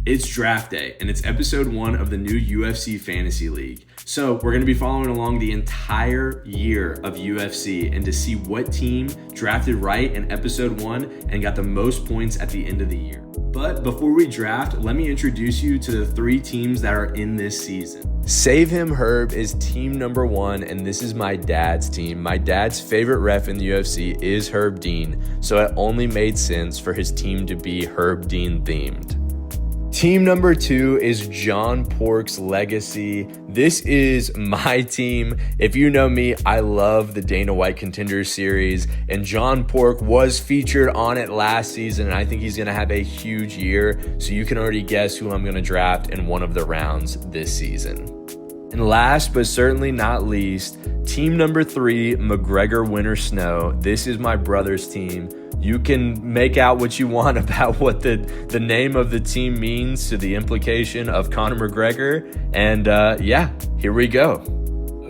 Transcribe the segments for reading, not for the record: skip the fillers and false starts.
It's draft day, and it's episode 1 of the new UFC Fantasy League. So we're going to be following along the entire year of UFC and to see what team drafted right in episode 1 and got the most points at the end of the year. But before we draft, let me introduce you to the 3 teams that are in this season. Save Him Herb is team number 1, and this is my dad's team. My dad's favorite ref in the UFC is Herb Dean, so it only made sense for his team to be Herb Dean themed. Team number 2 is John Pork's Legacy. This is my team. If you know me, I love the Dana White Contenders series, and John Pork was featured on it last season, and I think he's going to have a huge year, so you can already guess who I'm going to draft in one of the rounds this season. And last but certainly not least, team number 3, McGregor Winter Snow. This is my brother's team. You can make out what you want about what the name of the team means to the implication of Conor McGregor. And here we go.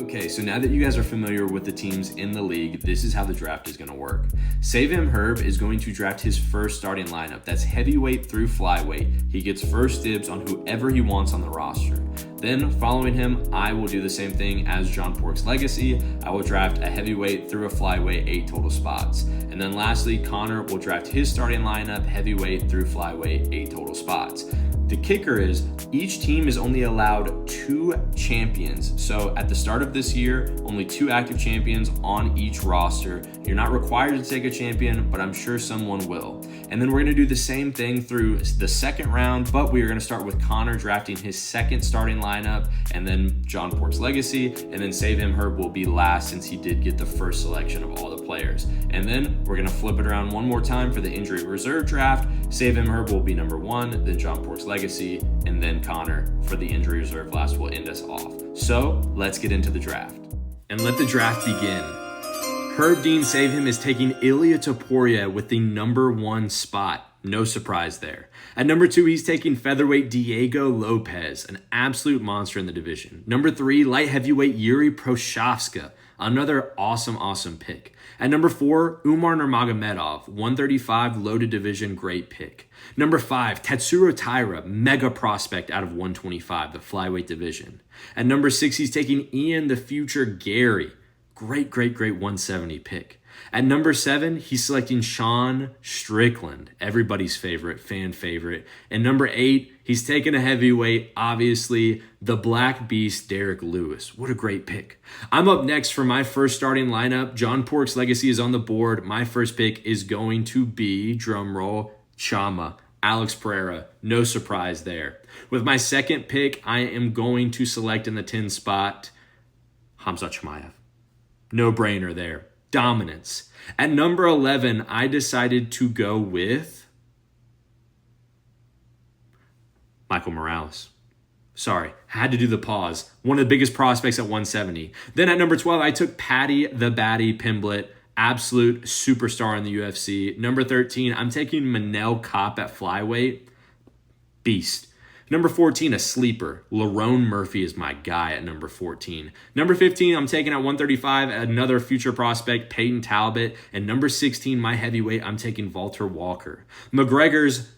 Okay, so now that you guys are familiar with the teams in the league, this is how the draft is going to work. Save Him Herb is going to draft his first starting lineup. That's heavyweight through flyweight. He gets first dibs on whoever he wants on the roster. Then, following him, I will do the same thing as John Pork's Legacy. I will draft a heavyweight through a flyweight, 8 total spots. And then lastly, Conor will draft his starting lineup, heavyweight through flyweight, 8 total spots. The kicker is each team is only allowed 2 champions. So at the start of this year, only 2 active champions on each roster. You're not required to take a champion, but I'm sure someone will. And then we're going to do the same thing through the second round, but we are going to start with Conor drafting his second starting lineup, and then John Pork's Legacy, and then Save Him Herb will be last since he did get the first selection of all the players. And then we're going to flip it around one more time for the injury reserve draft. Save Him Herb will be number 1, then John Pork's Legacy, and then Conor for the injury reserve last will end us off. So let's get into the draft. And let the draft begin. Herb Dean Save Him is taking Ilia Topuria with the number 1 spot. No surprise there. At number 2, he's taking featherweight Diego Lopez, an absolute monster in the division. Number 3, light heavyweight Yuri Prochazka, another awesome pick. At number 4, Umar Nurmagomedov, 135 loaded division, great pick. Number 5, Tatsuro Taira, mega prospect out of 125, the flyweight division. At number 6, he's taking Ian the Future Gary, great 170 pick. At number 7, he's selecting Sean Strickland, everybody's fan favorite. And number 8, he's taking a heavyweight, obviously, the Black Beast, Derek Lewis. What a great pick. I'm up next for my first starting lineup. John Pork's Legacy is on the board. My first pick is going to be, drumroll, Chama, Alex Pereira. No surprise there. With my second pick, I am going to select in the 10 spot, Khamzat Chimaev. No brainer there. Dominance. At number 11, I decided to go with Michael Morales. Sorry, had to do the pause. One of the biggest prospects at 170. Then at number 12, I took Paddy the Baddy Pimblett, absolute superstar in the UFC. Number 13, I'm taking Manel Kape at flyweight. Beast. Number 14, a sleeper. Lerone Murphy is my guy at number 14. Number 15, I'm taking at 135, another future prospect, Peyton Talbot. And number 16, my heavyweight, I'm taking Walter Walker. McGregor's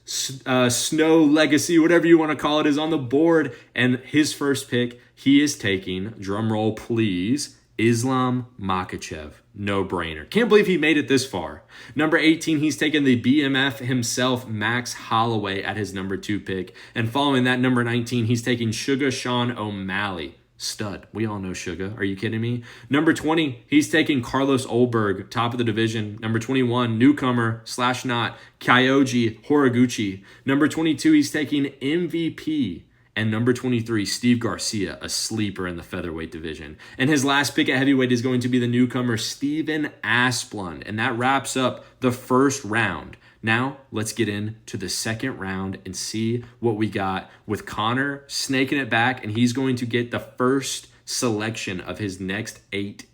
Snow Legacy, whatever you want to call it, is on the board. And his first pick, he is taking, drumroll please, Islam Makhachev. No brainer. Can't believe he made it this far. Number 18, he's taken the BMF himself, Max Holloway, at his number 2 pick. And following that, number 19, he's taking Sugar Sean O'Malley. Stud. We all know Sugar. Are you kidding me? Number 20, he's taking Carlos Olberg, top of the division. Number 21, newcomer / not, Kyoji Horiguchi. Number 22, he's taking MVP. And number 23, Steve Garcia, a sleeper in the featherweight division. And his last pick at heavyweight is going to be the newcomer, Steven Asplund. And that wraps up the first round. Now, let's get into the second round and see what we got with Conor snaking it back. And he's going to get the first selection of his next 8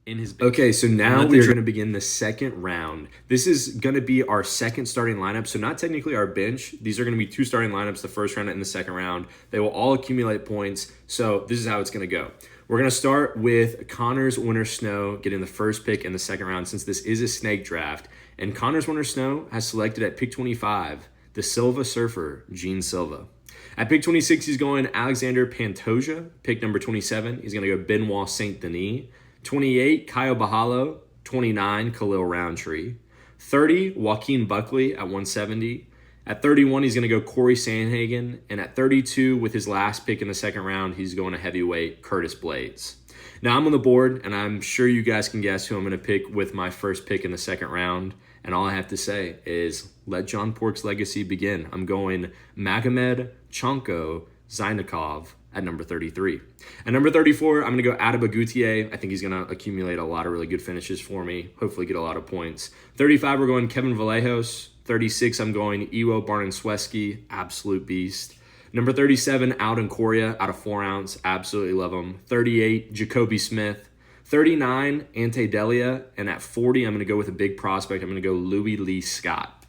in his bench. Okay, so now we're going to begin the second round. This is going to be our second starting lineup, so not technically our bench. These are going to be 2 starting lineups, the first round and the second round. They will all accumulate points, so this is how it's going to go. We're going to start with Conor's Winter Snow getting the first pick in the second round since this is a snake draft. And Conor's Winter Snow has selected at pick 25, the Silva Surfer, Gene Silva. At pick 26, he's going Alexander Pantoja. Pick number 27, he's going to go Benoit Saint Denis. 28, Kyle Bahalo. 29, Khalil Roundtree. 30, Joaquin Buckley at 170. At 31, he's going to go Corey Sandhagen. And at 32, with his last pick in the second round, he's going to heavyweight Curtis Blades. Now I'm on the board, and I'm sure you guys can guess who I'm going to pick with my first pick in the second round. And all I have to say is let John Pork's legacy begin. I'm going Magomed Chonko Zainikov at number 33. At number 34, I'm going to go Adebagutier. I think he's going to accumulate a lot of really good finishes for me, hopefully get a lot of points. 35, we're going Kevin Vallejos. 36, I'm going Iwo Barnensweski, absolute beast. Number 37, Alden Coria out of 4 ounce, absolutely love him. 38, Jacoby Smith. 39, Ante Delia. And at 40, I'm going to go with a big prospect. I'm going to go Louis Lee Scott.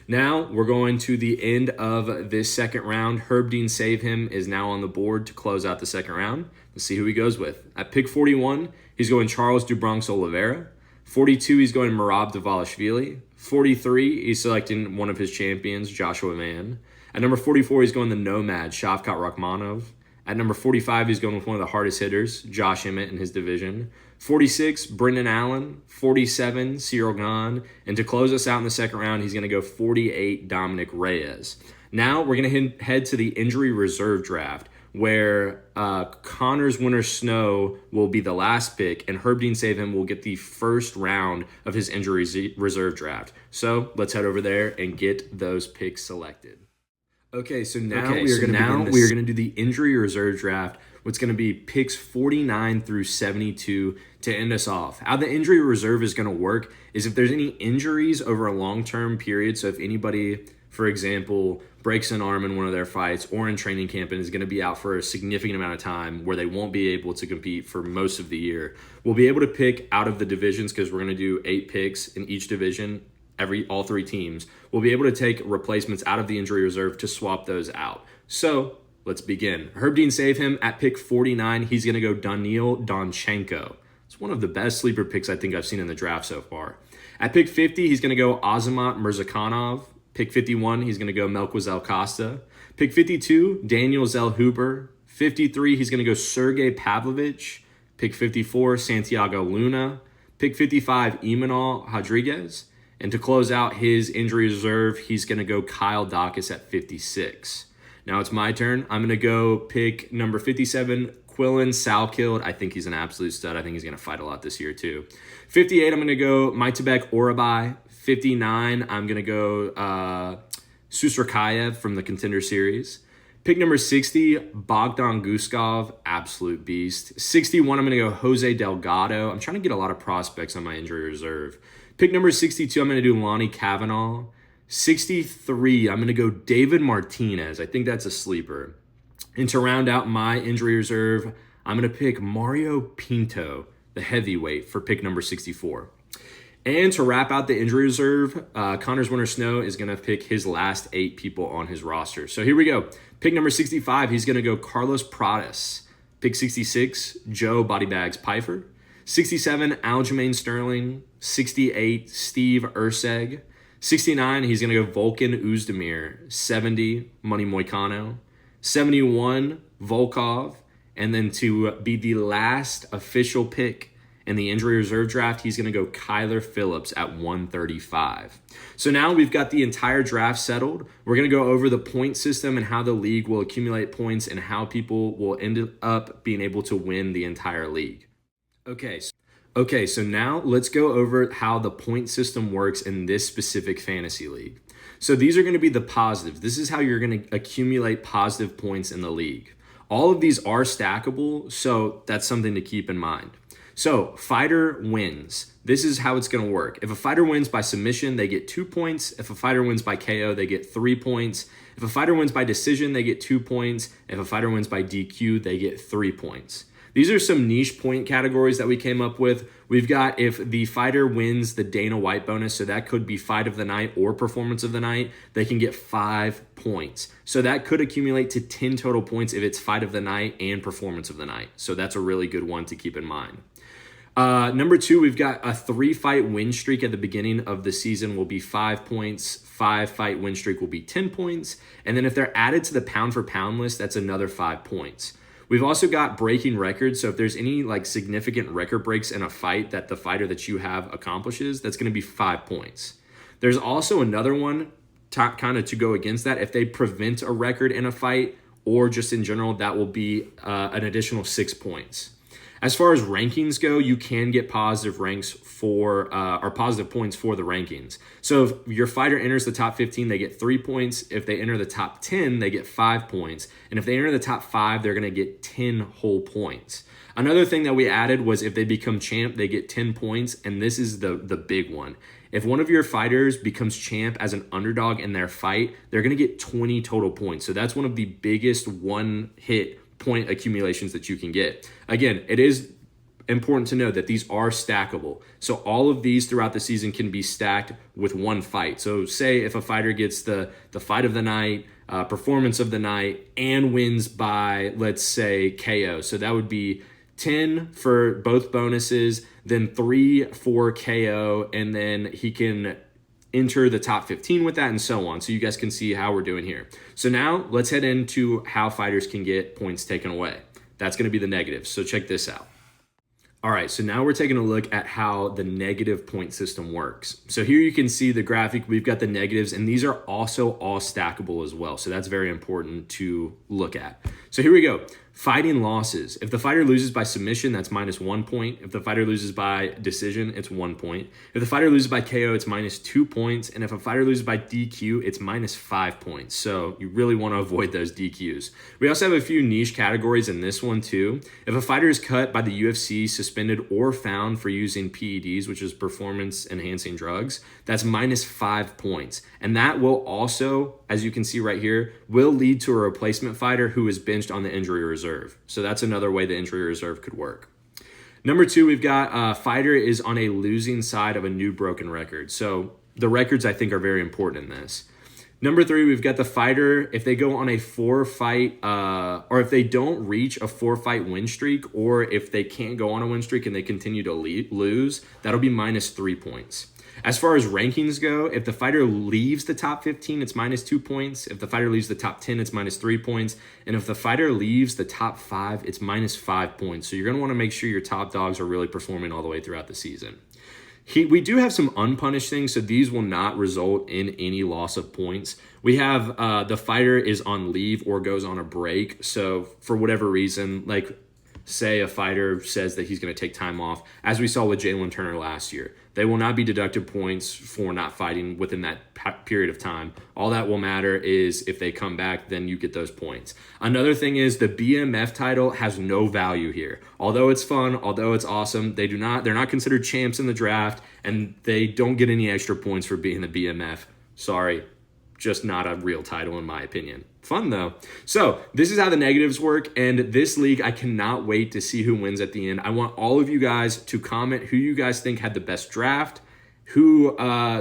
Now we're going to the end of this second round. Herb Dean Save Him is now on the board to close out the second round. Let's see who he goes with. At pick 41, he's going Charles Dubronx Oliveira. 42, he's going Merab Dvalishvili. 43, he's selecting one of his champions, Joshua Mann. At number 44, he's going the Nomad, Shavkat Rakhmonov. At number 45, he's going with one of the hardest hitters, Josh Emmett in his division. 46, Brendan Allen. 47, Cyril Gahn. And to close us out in the second round, he's going to go 48, Dominic Reyes. Now we're going to head to the injury reserve draft, where Connors Winter Snow will be the last pick, and Herb Dean Save Him will get the first round of his injury reserve draft. So let's head over there and get those picks selected. Okay, so now we are going to do the injury reserve draft. What's going to be picks 49 through 72 to end us off. How the injury reserve is going to work is if there's any injuries over a long-term period. So if anybody, for example, breaks an arm in one of their fights or in training camp and is going to be out for a significant amount of time where they won't be able to compete for most of the year, we'll be able to pick out of the divisions, because we're going to do 8 picks in each division. All 3 teams will be able to take replacements out of the injury reserve to swap those out. So let's begin. Herb Dean Save Him at pick 49. He's going to go Daniil Donchenko. It's one of the best sleeper picks I think I've seen in the draft so far. At pick 50, he's going to go Azamat Mirzakhanov. Pick 51, he's going to go Melquizel Costa. Pick 52, Daniel Zellhuber. 53, he's going to go Sergey Pavlovich. Pick 54, Santiago Luna. Pick 55, Imanol Rodriguez. And to close out his injury reserve, he's going to go Kyle Dacus at 56. Now it's my turn. I'm going to go pick number 57, Quillen Salkild. I think he's an absolute stud. I think he's going to fight a lot this year too. 58, I'm going to go Maitabek Orabai. 59, I'm going to go Susarkayev from the Contender Series. Pick number 60, Bogdan Guskov, absolute beast. 61, I'm going to go Jose Delgado. I'm trying to get a lot of prospects on my injury reserve. Pick number 62, I'm going to do Lonnie Kavanaugh. 63, I'm going to go David Martinez. I think that's a sleeper. And to round out my injury reserve, I'm going to pick Mario Pinto, the heavyweight, for pick number 64. And to wrap out the injury reserve, Connors Winter Snow is going to pick his last 8 people on his roster. So here we go. Pick number 65, he's going to go Carlos Pradas. Pick 66, Joe Bodybags Pfeiffer. 67, Aljamain Sterling. 68, Steve Urseg. 69, he's going to go Volkan Uzdemir. 70, Money Moicano. 71, Volkov. And then to be the last official pick in the injury reserve draft, he's going to go Kyler Phillips at 135. So now we've got the entire draft settled. We're going to go over the point system and how the league will accumulate points and how people will end up being able to win the entire league. Okay, so now let's go over how the point system works in this specific fantasy league. So these are going to be the positives. This is how you're going to accumulate positive points in the league. All of these are stackable, so that's something to keep in mind. So fighter wins. This is how it's going to work. If a fighter wins by submission, they get 2 points. If a fighter wins by KO, they get 3 points. If a fighter wins by decision, they get 2 points. If a fighter wins by DQ, they get 3 points. These are some niche point categories that we came up with. We've got if the fighter wins the Dana White bonus, so that could be fight of the night or performance of the night, they can get 5 points. So that could accumulate to 10 total points if it's fight of the night and performance of the night. So that's a really good one to keep in mind. Number 2, we've got a 3-fight win streak at the beginning of the season will be 5 points. 5-fight win streak will be 10 points. And then if they're added to the pound for pound list, that's another 5 points. We've also got breaking records. So if there's any like significant record breaks in a fight that the fighter that you have accomplishes, that's going to be 5 points. There's also another one kind of to go against that. If they prevent a record in a fight or just in general, that will be an additional 6 points. As far as rankings go, you can get positive ranks for or positive points for the rankings. So if your fighter enters the top 15, they get 3 points. If they enter the top 10, they get 5 points. And if they enter the top 5, they're going to get 10 whole points. Another thing that we added was if they become champ, they get 10 points. And this is the big one. If one of your fighters becomes champ as an underdog in their fight, they're going to get 20 total points. So that's one of the biggest one-hit point accumulations that you can get. Again, it is important to know that these are stackable. So all of these throughout the season can be stacked with one fight. So say if a fighter gets the fight of the night, performance of the night, and wins by, let's say, KO. So that would be 10 for both bonuses, then 3 for KO, and then he can enter the top 15 with that and so on. So you guys can see how we're doing here. So now let's head into how fighters can get points taken away. That's going to be the negatives. So check this out. All right, so now we're taking a look at how the negative point system works. So here you can see the graphic. We've got the negatives, and these are also all stackable as well. So that's very important to look at. So here we go. Fighting losses. If the fighter loses by submission, that's -1 point. If the fighter loses by decision, it's 1 point. If the fighter loses by KO, it's -2 points. And if a fighter loses by DQ, it's -5 points. So you really want to avoid those DQs. We also have a few niche categories in this one too. If a fighter is cut by the UFC, suspended, or found for using PEDs, which is performance enhancing drugs, that's -5 points. And that will also, as you can see right here, will lead to a replacement fighter who is benched on the injury reserve. So that's another way the injury reserve could work. Number 2, we've got a fighter is on a losing side of a new broken record. So the records I think are very important in this. Number 3, we've got the fighter, if they go on a 4-fight, or if they don't reach a 4-fight win streak, or if they can't go on a win streak and they continue to lose, that'll be -3 points. As far as rankings go, if the fighter leaves the top 15, it's -2 points. If the fighter leaves the top 10, it's -3 points. And if the fighter leaves the top 5, it's -5 points. So you're going to want to make sure your top dogs are really performing all the way throughout the season. We do have some unpunished things, so these will not result in any loss of points. We have the fighter is on leave or goes on a break. So for whatever reason, like say a fighter says that he's going to take time off, as we saw with Jalen Turner last year. They will not be deducted points for not fighting within that period of time. All that will matter is if they come back, then you get those points. Another thing is the BMF title has no value here. Although it's fun, although it's awesome, they're not considered champs in the draft, and they don't get any extra points for being the BMF. Sorry, just not a real title in my opinion. Fun though. So this is how the negatives work, and this league, I cannot wait to see who wins at the end. I want all of you guys to comment who you guys think had the best draft, who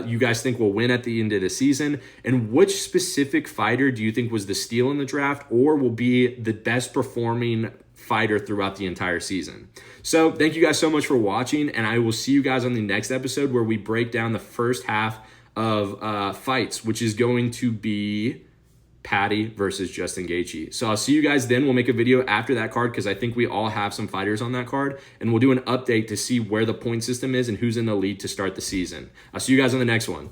you guys think will win at the end of the season, and which specific fighter do you think was the steal in the draft or will be the best performing fighter throughout the entire season. So thank you guys so much for watching, and I will see you guys on the next episode where we break down the first half of fights, which is going to be Patty versus Justin Gaethje. So I'll see you guys then. We'll make a video after that card because I think we all have some fighters on that card, and we'll do an update to see where the point system is and who's in the lead to start the season. I'll see you guys on the next one.